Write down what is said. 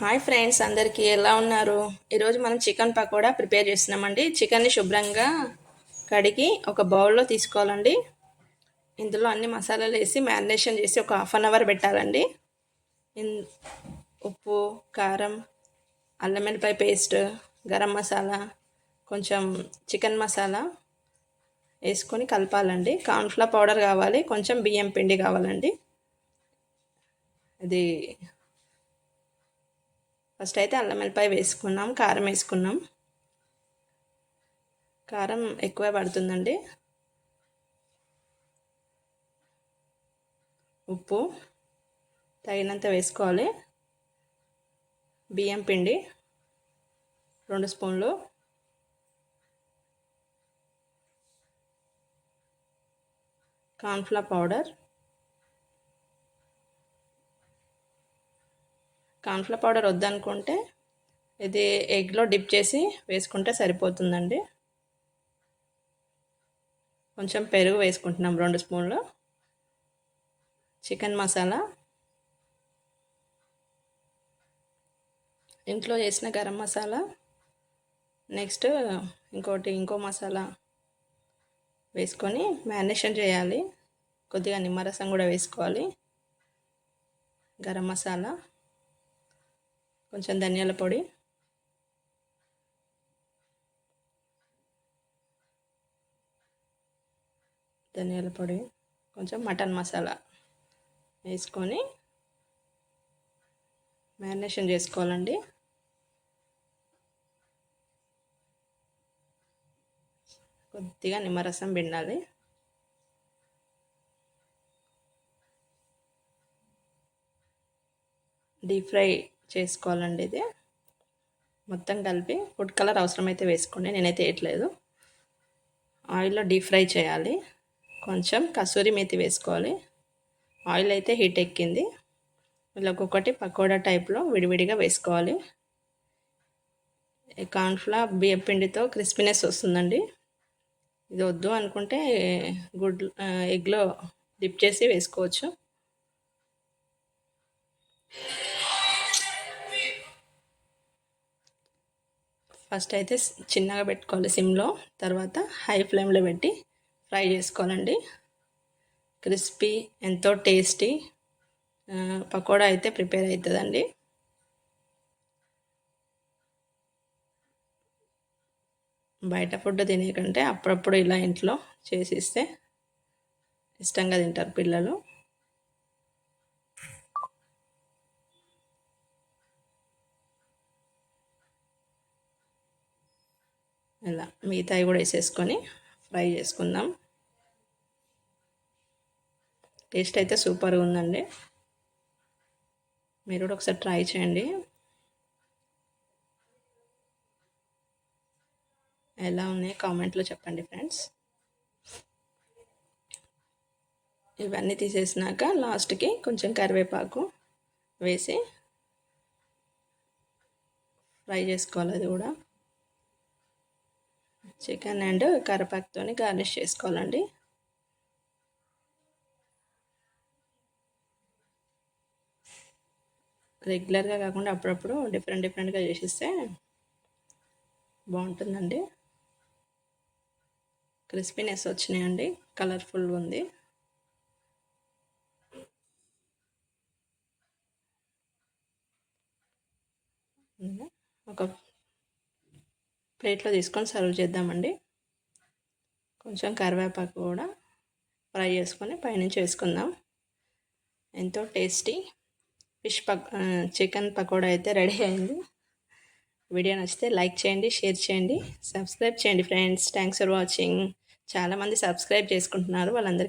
Hi friends, అందరికీ ఎలా ఉన్నారు? ఈరోజు మనం చికెన్ పకోడా ప్రిపేర్ చేస్తున్నామండి. చికెన్ని శుభ్రంగా కడిగి ఒక బౌల్లో తీసుకోవాలండి. ఇందులో అన్ని మసాలాలు వేసి మ్యారినేషన్ చేసి ఒక హాఫ్ అన్ అవర్ పెట్టాలండి. ఉప్పు, కారం, అల్లం వెల్లిపాయ పేస్ట్, గరం మసాలా, కొంచెం చికెన్ మసాలా వేసుకొని కలపాలండి. కార్న్ఫ్లవర్ పౌడర్ కావాలి, కొంచెం బియ్యం పిండి కావాలండి. ఇది ఫస్ట్ అయితే అల్లం వెల్లిపాయ వేసుకున్నాం, కారం వేసుకున్నాం. కారం ఎక్కువ పడుతుందండి. ఉప్పు తగినంత వేసుకోవాలి. బియ్యం పిండి 2 స్పూన్లు, కార్న్ఫ్లవర్ పౌడర్. కార్న్ఫ్లవర్ పౌడర్ వద్దనుకుంటే ఇది ఎగ్లో డిప్ చేసి వేసుకుంటే సరిపోతుందండి. కొంచెం పెరుగు వేసుకుంటున్నాం 2 స్పూన్లు. చికెన్ మసాలా, ఇంట్లో చేసిన గరం మసాలా. నెక్స్ట్ ఇంకో మసాలా వేసుకొని మ్యారినేషన్ చేయాలి. కొద్దిగా నిమ్మరసం కూడా వేసుకోవాలి. గరం మసాలా, కొంచెం ధనియాల పొడి, కొంచెం మటన్ మసాలా వేసుకొని మ్యారినేషన్ చేసుకోవాలండి. కొద్దిగా నిమ్మరసం పిండాలి. డీప్ ఫ్రై చేసుకోవాలండి. ఇది మొత్తం కలిపి ఫుడ్ కలర్ అవసరమైతే వేసుకోండి, నేనైతే వేయట్లేదు. ఆయిల్లో డీప్ ఫ్రై చేయాలి. కొంచెం కసూరి మేతి వేసుకోవాలి. ఆయిల్ అయితే హీట్ ఎక్కింది. ఇలా ఒక్కొక్కటి పకోడా టైప్లో విడివిడిగా వేసుకోవాలి. కార్న్ఫ్లవర్ బియ్యం పిండితో క్రిస్పీనెస్ వస్తుందండి. ఇది వద్దు అనుకుంటే ఎగ్లో డిప్ చేసి వేసుకోవచ్చు. ఫస్ట్ అయితే చిన్నగా పెట్టుకోవాలి సిమ్లో, తర్వాత హై ఫ్లేమ్లో పెట్టి ఫ్రై చేసుకోవాలండి. క్రిస్పీ, ఎంతో టేస్టీ పకోడా అయితే ప్రిపేర్ అవుతుందండి. బయట ఫుడ్ తినే కంటే అప్పుడప్పుడు ఇలా ఇంట్లో చేసిస్తే ఇష్టంగా తింటారు పిల్లలు. ఇలా మిగతాయి కూడా వేసేసుకొని ఫ్రై చేసుకుందాం. టేస్ట్ అయితే సూపర్గా ఉందండి. మీరు కూడా ఒకసారి ట్రై చేయండి. ఎలా ఉన్నాయి కామెంట్లో చెప్పండి ఫ్రెండ్స్. ఇవన్నీ తీసేసినాక లాస్ట్కి కొంచెం కరివేపాకు వేసి ఫ్రై చేసుకోవాలి. అది కూడా చికెన్ అండ్ కరివేపాకుతో గార్నిష్ చేసుకోవాలండి. రెగ్యులర్గా కాకుండా అప్పుడప్పుడు డిఫరెంట్గా చేసిస్తే బాగుంటుందండి. క్రిస్పీనెస్ వచ్చినాయండి, కలర్ఫుల్గా ఉంది. ఒక ప్లేట్లో తీసుకొని సర్వ్ చేద్దామండి. కొంచెం కరివేపాకు కూడా ఫ్రై చేసుకొని పైనుంచి వేసుకుందాం. ఎంతో టేస్టీ చికెన్ పకోడా అయితే రెడీ అయింది. వీడియో నచ్చితే లైక్ చేయండి, షేర్ చేయండి, సబ్స్క్రైబ్ చేయండి ఫ్రెండ్స్. Thanks for watching. చాలామంది సబ్స్క్రైబ్ చేసుకుంటున్నారు, వాళ్ళందరికీ